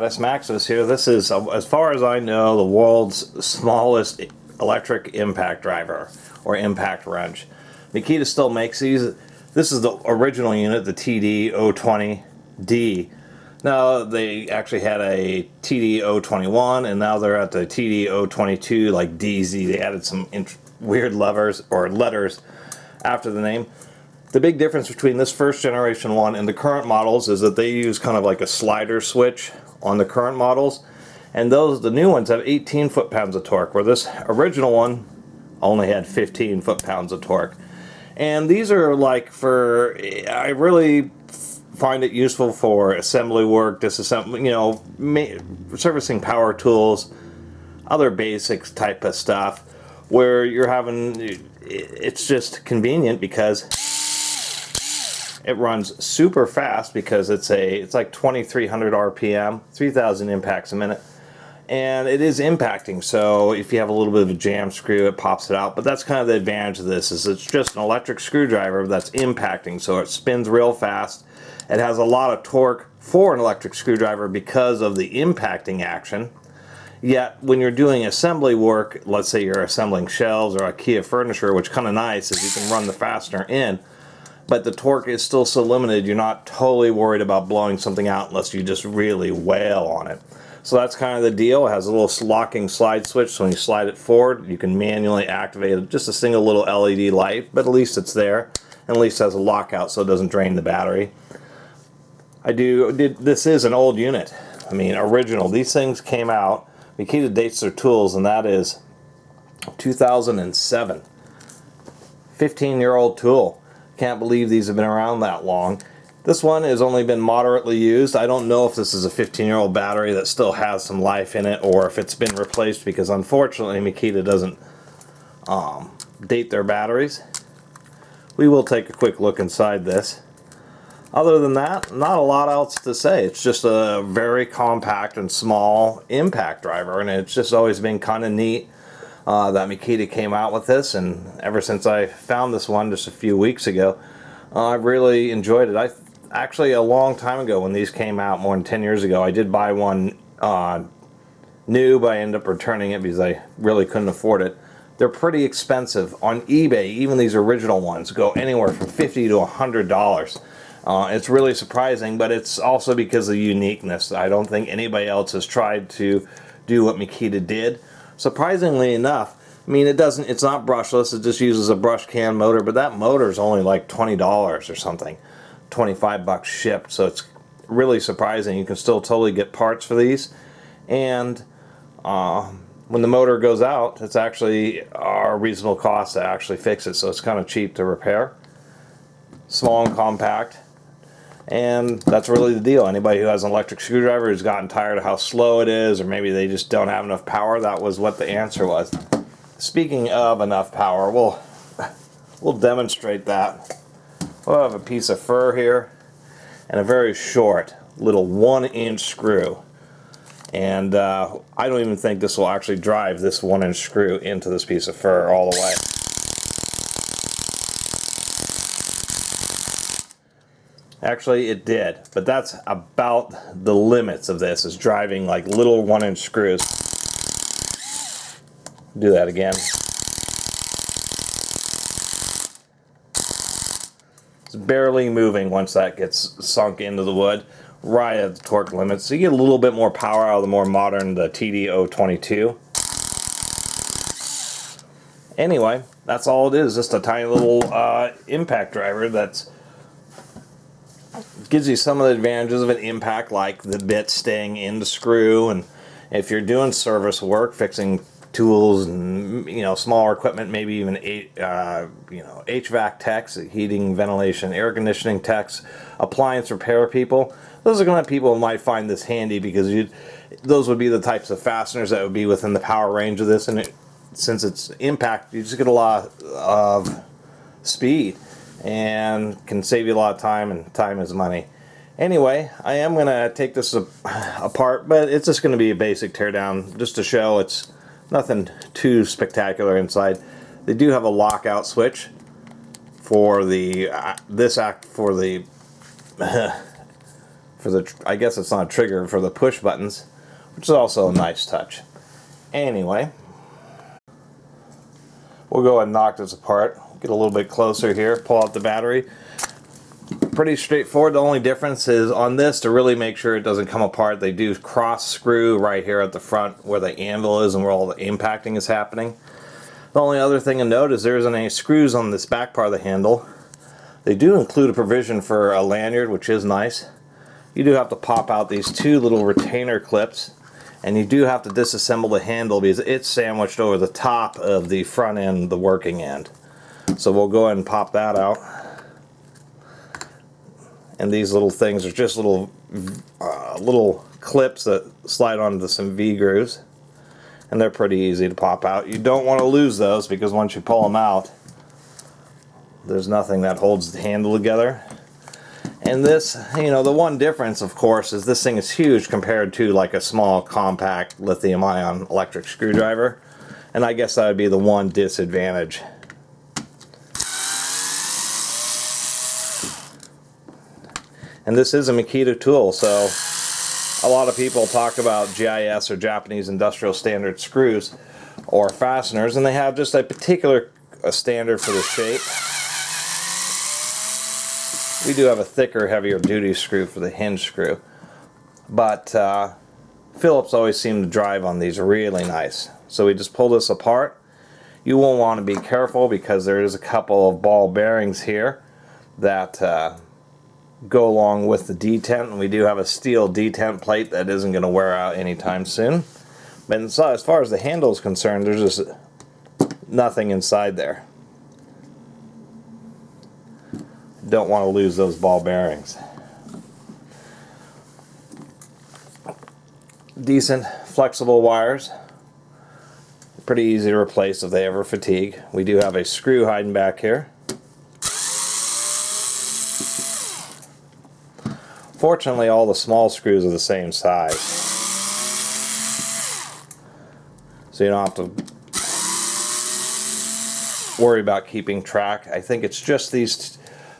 Catus Maximus here. This is, as far as I know, the world's smallest electric impact driver or impact wrench. Makita still makes these. This is the original unit, the TD020D. Now they actually had a TD021 and now they're at the TD022, like DZ. They added some weird levers or letters after the name. The big difference between this first generation one and the current models is that they use kind of like a slider switch on the current models, and the new ones have 18 foot-pounds of torque, where this original one only had 15 foot-pounds of torque. And these are like I really find it useful for assembly work, disassembly, servicing power tools, other basics type of stuff, where it's just convenient because it runs super fast because it's like 2300 RPM, 3000 impacts a minute, and it is impacting. So if you have a little bit of a jam screw, it pops it out. But that's kind of the advantage of this, is it's just an electric screwdriver that's impacting, so it spins real fast. It has a lot of torque for an electric screwdriver because of the impacting action. Yet when you're doing assembly work, let's say you're assembling shelves or IKEA furniture, which is kind of nice, is you can run the fastener in, but the torque is still so limited, you're not totally worried about blowing something out unless you just really wail on it. So that's kind of the deal. It has a little locking slide switch, so when you slide it forward, you can manually activate just a single little LED light, but at least it's there, and at least it has a lockout so it doesn't drain the battery. This is an old unit. I mean, original. These things came out, Makita dates their tools, and that is 2007. 15-year-old tool. Can't believe these have been around that long. This one has only been moderately used. I don't know if this is a 15-year-old battery that still has some life in it, or if it's been replaced, because unfortunately Makita doesn't date their batteries. We will take a quick look inside this. Other than that, not a lot else to say. It's just a very compact and small impact driver, and it's just always been kind of neat that Makita came out with this, and ever since I found this one just a few weeks ago, I've really enjoyed it. Actually, a long time ago when these came out, more than 10 years ago, I did buy one new, but I ended up returning it because I really couldn't afford it. They're pretty expensive. On eBay, even these original ones go anywhere from $50 to $100. It's really surprising, but it's also because of the uniqueness. I don't think anybody else has tried to do what Makita did. Surprisingly enough, I mean, it's not brushless, it just uses a brush can motor, but that motor is only like $20 or something, 25 bucks shipped, so it's really surprising. You can still totally get parts for these, and when the motor goes out, it's actually a reasonable cost to actually fix it, so it's kind of cheap to repair. Small and compact. And that's really the deal. Anybody who has an electric screwdriver who's gotten tired of how slow it is, or maybe they just don't have enough power, that was what the answer was. Speaking of enough power, we'll demonstrate that. We'll have a piece of fur here and a very short little 1-inch screw. And I don't even think this will actually drive this 1-inch screw into this piece of fur all the way. Actually, it did, but that's about the limits of this, is driving like little 1-inch screws. Do that again. It's barely moving once that gets sunk into the wood, right at the torque limit. So you get a little bit more power out of the more modern, the TD022. Anyway, that's all it is, just a tiny little impact driver that's gives you some of the advantages of an impact, like the bit staying in the screw, and if you're doing service work, fixing tools and smaller equipment, maybe even HVAC techs, heating, ventilation, air conditioning techs, appliance repair people, those are going to be people who might find this handy, because those would be the types of fasteners that would be within the power range of this, and since it's impact, you just get a lot of speed and can save you a lot of time, and time is money. Anyway, I am going to take this apart, but it's just going to be a basic teardown just to show it's nothing too spectacular inside. They do have a lockout switch for the for the, I guess it's not a trigger, for the push buttons, which is also a nice touch. Anyway, we'll go ahead and knock this apart. Get a little bit closer here, pull out the battery. Pretty straightforward. The only difference is on this, to really make sure it doesn't come apart, they do cross screw right here at the front where the anvil is and where all the impacting is happening. The only other thing to note is there isn't any screws on this back part of the handle. They do include a provision for a lanyard, which is nice. You do have to pop out these two little retainer clips, and you do have to disassemble the handle because it's sandwiched over the top of the front end, the working end. So we'll go ahead and pop that out. And these little things are just little clips that slide onto some V-grooves, and they're pretty easy to pop out. You don't want to lose those because once you pull them out, there's nothing that holds the handle together. And this, you know, the one difference, of course, is this thing is huge compared to like a small compact lithium-ion electric screwdriver, and I guess that would be the one disadvantage. And this is a Makita tool, so a lot of people talk about GIS or Japanese Industrial Standard screws or fasteners, and they have just a particular standard for the shape. We do have a thicker, heavier duty screw for the hinge screw, but Phillips always seem to drive on these really nice. So we just pull this apart. You will want to be careful because there is a couple of ball bearings here that go along with the detent, and we do have a steel detent plate that isn't going to wear out anytime soon. But as far as the handle is concerned, there's just nothing inside there. Don't want to lose those ball bearings. Decent flexible wires. Pretty easy to replace if they ever fatigue. We do have a screw hiding back here. Fortunately, all the small screws are the same size, so you don't have to worry about keeping track. I think it's just these,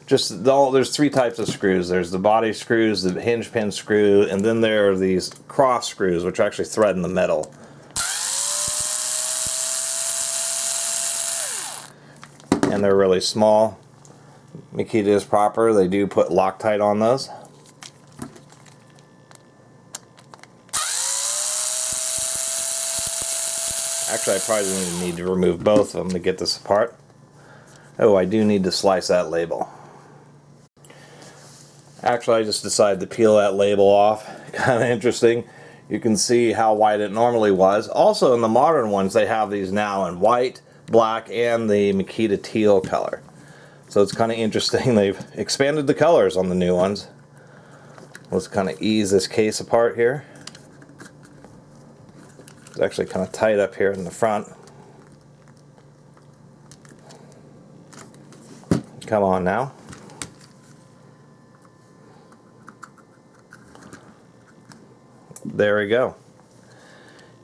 there's three types of screws. There's the body screws, the hinge pin screw, and then there are these cross screws which actually thread in the middle. And they're really small. Makita is proper. They do put Loctite on those. Actually, I probably need to remove both of them to get this apart. Oh, I do need to slice that label. Actually, I just decided to peel that label off. Kind of interesting. You can see how wide it normally was. Also, in the modern ones, they have these now in white, black, and the Makita teal color. So it's kind of interesting. They've expanded the colors on the new ones. Let's kind of ease this case apart here. It's actually kind of tight up here in the front. Come on now. There we go.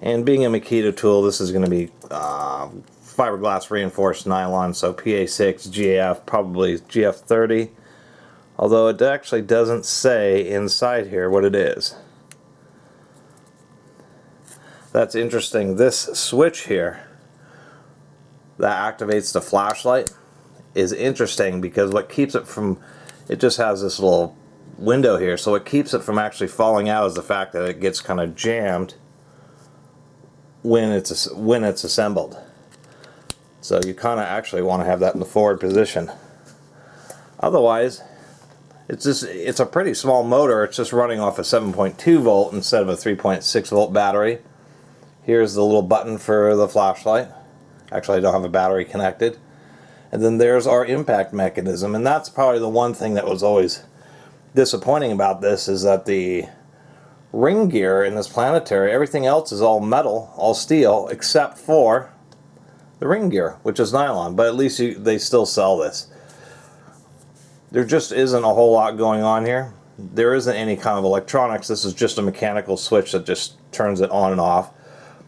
And being a Makita tool, this is going to be fiberglass reinforced nylon, so PA6, GF, probably GF30. Although it actually doesn't say inside here what it is. That's interesting. This switch here that activates the flashlight is interesting because what keeps it from, it just has this little window here, so what keeps it from actually falling out is the fact that it gets kind of jammed when it's assembled. So you kind of actually want to have that in the forward position. Otherwise, it's a pretty small motor. It's just running off a 7.2 volt instead of a 3.6 volt battery. Here's the little button for the flashlight. Actually, I don't have a battery connected. And then there's our impact mechanism, and that's probably the one thing that was always disappointing about this, is that the ring gear in this Planetary, everything else is all metal, all steel, except for the ring gear, which is nylon, but at least they still sell this. There just isn't a whole lot going on here. There isn't any kind of electronics. This is just a mechanical switch that just turns it on and off.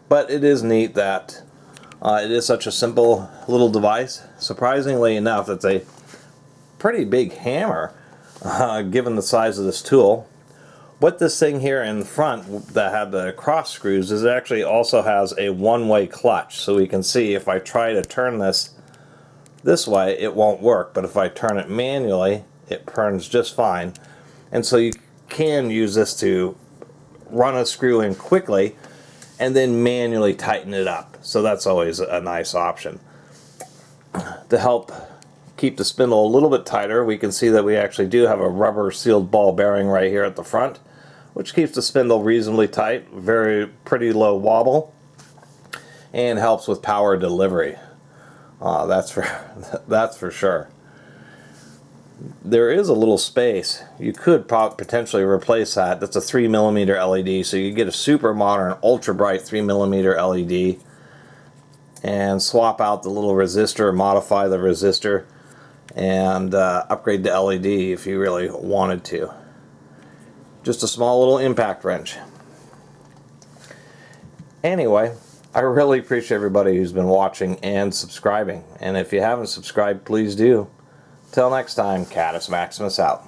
But it is neat that it is such a simple little device. Surprisingly enough, it's a pretty big hammer, given the size of this tool. What this thing here in front that had the cross screws is it actually also has a one-way clutch. So we can see if I try to turn this way, it won't work, but if I turn it manually, it turns just fine. And so you can use this to run a screw in quickly and then manually tighten it up. So that's always a nice option. To help keep the spindle a little bit tighter, we can see that we actually do have a rubber sealed ball bearing right here at the front, which keeps the spindle reasonably tight, pretty low wobble, and helps with power delivery. That's for sure. There is a little space. You could potentially replace that. That's a 3mm LED, so you get a super modern, ultra bright 3mm LED, and swap out the little resistor, modify the resistor, and upgrade to LED if you really wanted to. Just a small little impact wrench. Anyway, I really appreciate everybody who's been watching and subscribing. And if you haven't subscribed, please do. Till next time, Catus Maximus out.